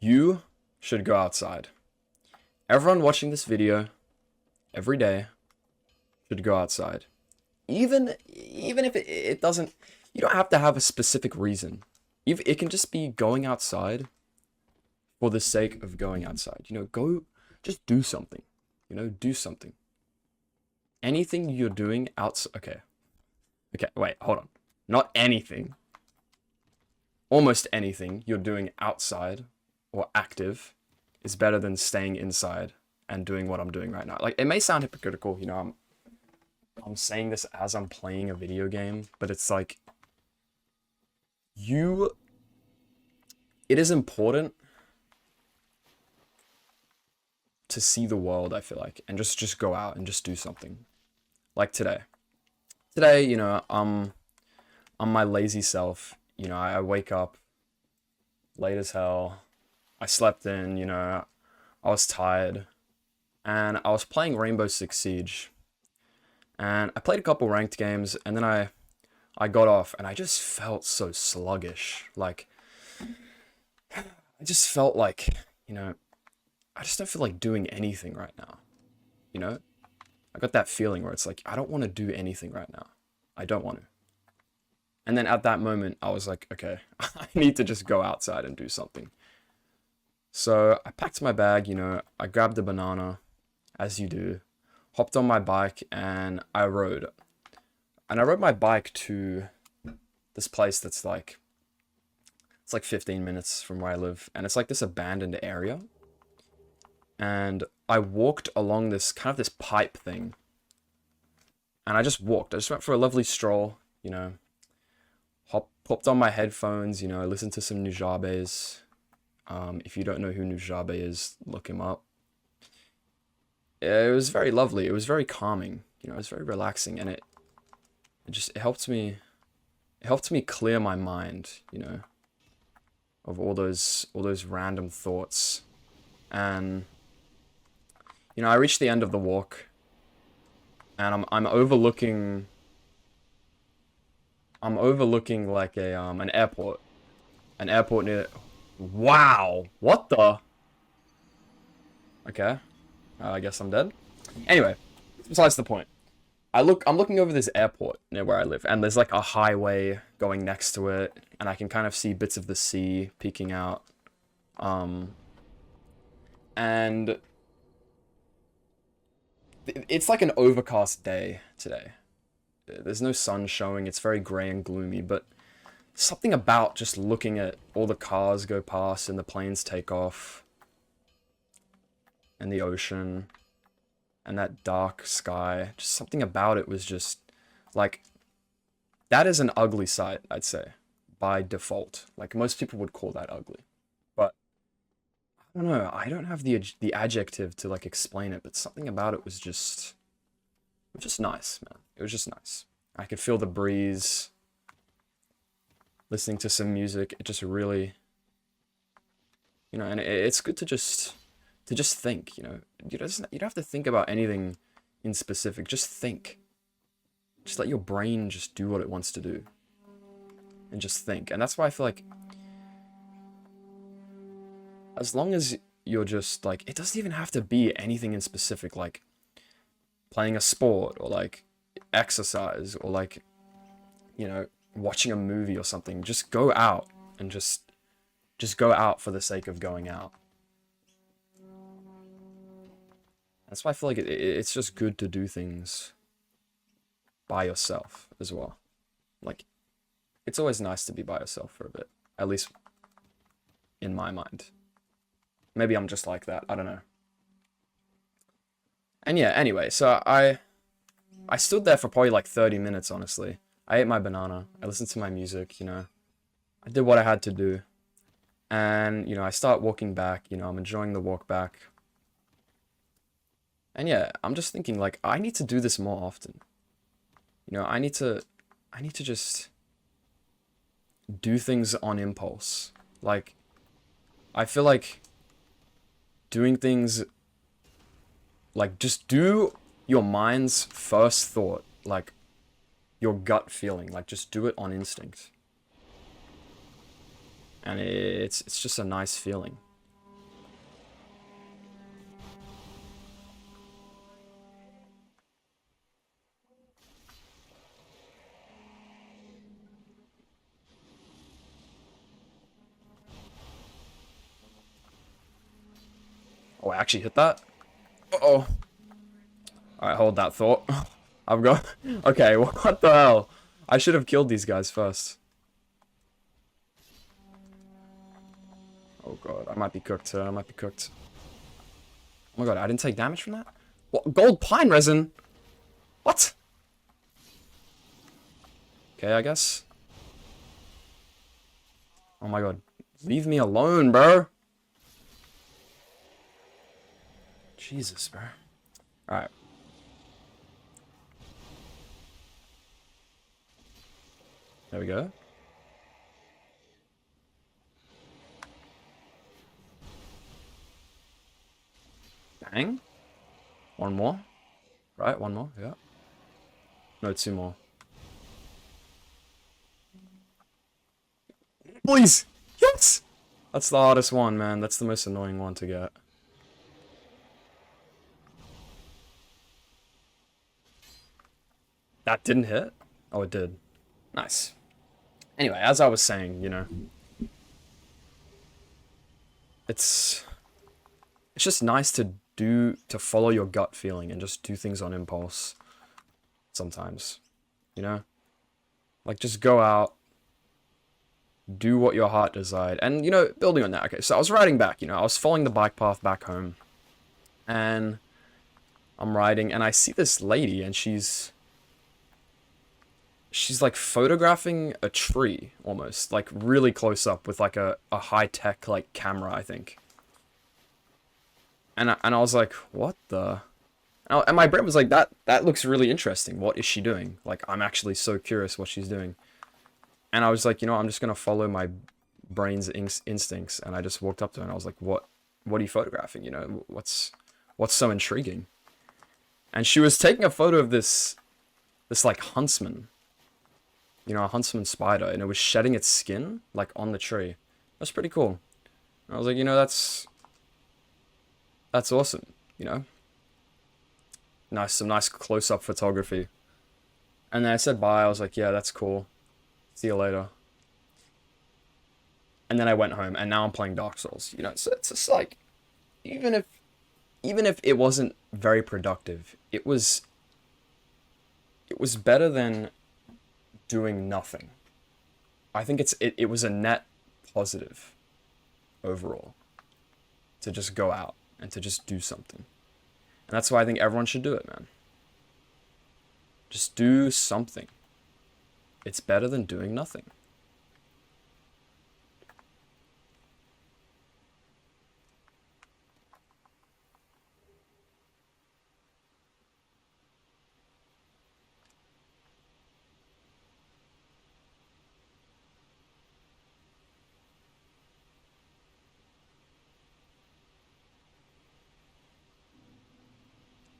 You should go outside. Everyone watching this video every day should go outside. Even if it doesn't, you don't have to have a specific reason. It can just be going outside for the sake of going outside. Go, just do something. Do something. Anything you're doing outside. Okay, wait, hold on. Not anything. Almost anything you're doing outside or active is better than staying inside and doing what I'm doing right now. Like, it may sound hypocritical, I'm saying this as I'm playing a video game, but it's like, it is important to see the world, I feel like, and just go out and just do something. Like today. Today, I'm my lazy self. I wake up late as hell. I slept in, I was tired. And I was playing Rainbow Six Siege. And I played a couple ranked games, and then I got off, and I just felt so sluggish. Like, I just felt like, I just don't feel like doing anything right now. I got that feeling where it's like, I don't want to do anything right now. I don't want to. And then at that moment, I was like, okay, I need to just go outside and do something. So I packed my bag, I grabbed a banana, as you do, hopped on my bike, and I rode. And I rode my bike to this place that's like, it's like 15 minutes from where I live. And it's like this abandoned area. And I walked along this pipe thing. And I just walked. I just went for a lovely stroll, popped on my headphones, listened to some Nujabes. If you don't know who Nujabe is, look him up. It was very lovely. It was very calming. It was very relaxing, and it helped me. It helped me clear my mind, of all those random thoughts. And I reached the end of the walk, and I'm overlooking. I'm overlooking like an airport. An airport near. Wow! What the? Okay. I guess I'm dead. Anyway, besides the point. I'm looking over this airport near where I live, and there's like a highway going next to it, and I can kind of see bits of the sea peeking out. And it's like an overcast day today. There's no sun showing, it's very grey and gloomy, but something about just looking at all the cars go past and the planes take off, and the ocean, and that dark sky, just something about it was just, like, that is an ugly sight, I'd say, by default. Like, most people would call that ugly. But, I don't know, I don't have the adjective to, like, explain it, but something about it was just nice, man. It was just nice. I could feel the breeze, listening to some music, it just really, and it's good to just think, you don't have to think about anything in specific, just think. Just let your brain just do what it wants to do. And just think. And that's why I feel like, as long as you're just, like, it doesn't even have to be anything in specific, like, playing a sport, or, like, exercise, or, like, watching a movie or something. Just go out, and just go out for the sake of going out. That's why I feel like it's just good to do things by yourself as well. Like, it's always nice to be by yourself for a bit. At least in my mind. Maybe I'm just like that. I don't know. And yeah, anyway, so I stood there for probably like 30 minutes, honestly. I ate my banana. I listened to my music, I did what I had to do. And, I start walking back, I'm enjoying the walk back. And yeah, I'm just thinking, like, I need to do this more often. I need to just do things on impulse. Like, I feel like doing things, like, just do your mind's first thought, like, your gut feeling, like, just do it on instinct. And it's just a nice feeling. Oh, I actually hit that? Uh-oh. Alright, hold that thought. I've got... Okay, what the hell? I should have killed these guys first. Oh god, I might be cooked. I might be cooked. Oh my god, I didn't take damage from that? What? Gold pine resin? What? Okay, I guess. Oh my god. Leave me alone, bro. Jesus, bro. Alright. There we go. Bang. One more. Right, one more, yeah. No, two more. Please! Yes! That's the hardest one, man. That's the most annoying one to get. That didn't hit? Oh, it did. Nice. Anyway, as I was saying, you know, it's just nice to follow your gut feeling and just do things on impulse sometimes, you know? Like, just go out, do what your heart desired, and, you know, building on that, okay, so I was riding back, you know, I was following the bike path back home, and I'm riding, and I see this lady, and she's like photographing a tree, almost, like really close up with like a high-tech like camera, I think. And I was like, what the? And my brain was like, that looks really interesting. What is she doing? Like, I'm actually so curious what she's doing. And I was like, you know, I'm just gonna follow my brain's instincts. And I just walked up to her and I was like, what are you photographing? You know, what's so intriguing? And she was taking a photo of this like huntsman. You know, a huntsman spider, and it was shedding its skin, like, on the tree. That's pretty cool. And I was like, you know, that's awesome, you know? Some nice close-up photography. And then I said bye, I was like, yeah, that's cool. See you later. And then I went home, and now I'm playing Dark Souls, you know? So it's just like, even if it wasn't very productive, it was better than doing nothing. I think it was a net positive overall to just go out and to just do something. And that's why I think everyone should do it, man. Just do something. It's better than doing nothing.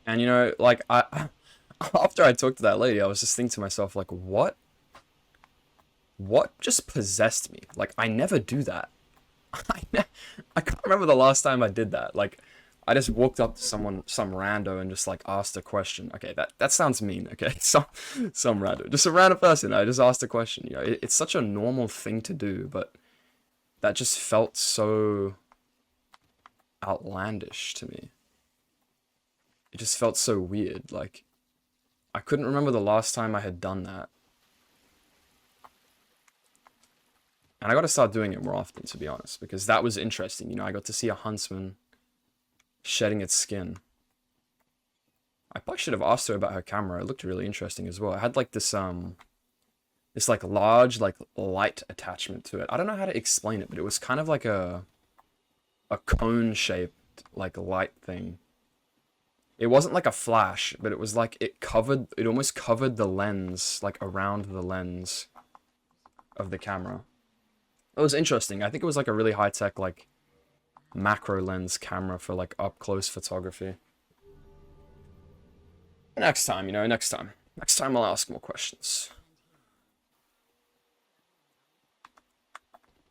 And you know, like after I talked to that lady, I was just thinking to myself, like, what just possessed me? Like, I never do that. I can't remember the last time I did that. Like, I just walked up to someone, some rando, and just like asked a question. Okay, that sounds mean. Okay, some rando, just a random person. I just asked a question. You know, it's such a normal thing to do, but that just felt so outlandish to me. It just felt so weird. Like, I couldn't remember the last time I had done that. And I got to start doing it more often, to be honest, because that was interesting. You know, I got to see a huntsman shedding its skin. I probably should have asked her about her camera. It looked really interesting as well. It had like this like large like light attachment to it. I don't know how to explain it, but it was kind of like a cone shaped like light thing. It wasn't like a flash, but it was like it almost covered the lens, like around the lens of the camera. It was interesting. I think it was like a really high-tech like macro lens camera for like up close photography. Next time, you know, next time. Next time I'll ask more questions.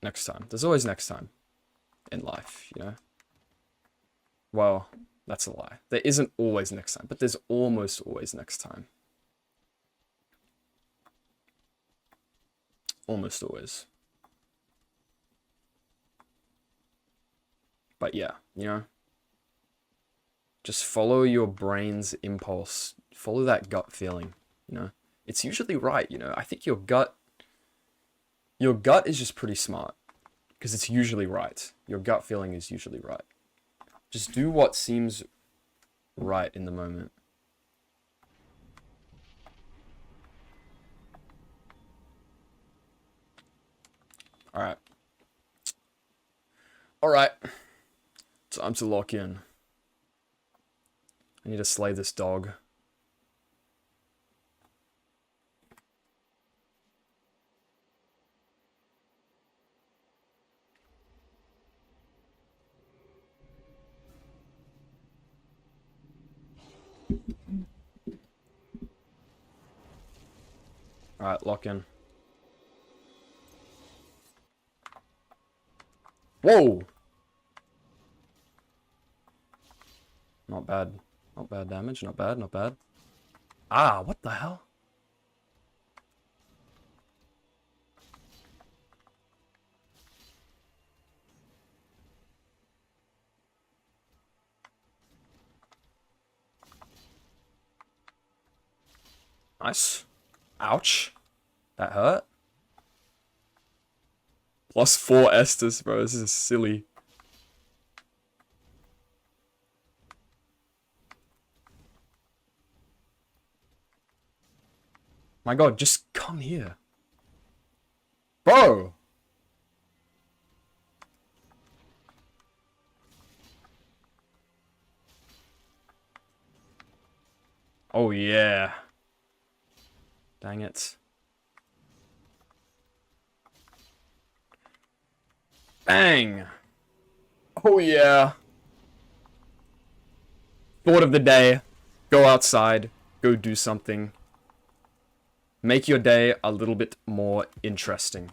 Next time. There's always next time in life, you know? Well, that's a lie. There isn't always next time, but there's almost always next time. Almost always. But yeah, you know? Just follow your brain's impulse. Follow that gut feeling, you know? It's usually right, you know? I think your gut is just pretty smart because it's usually right. Your gut feeling is usually right. Just do what seems right in the moment. All right. All right. Time to lock in. I need to slay this dog. Alright, lock in. Whoa! Not bad. Not bad damage. Not bad, not bad. Ah, what the hell? Nice. Ouch. That hurt. +4 Estus, bro. This is silly. My god, just come here. Bro! Oh yeah. Dang it. Bang! Oh yeah. Thought of the day. Go outside. Go do something. Make your day a little bit more interesting.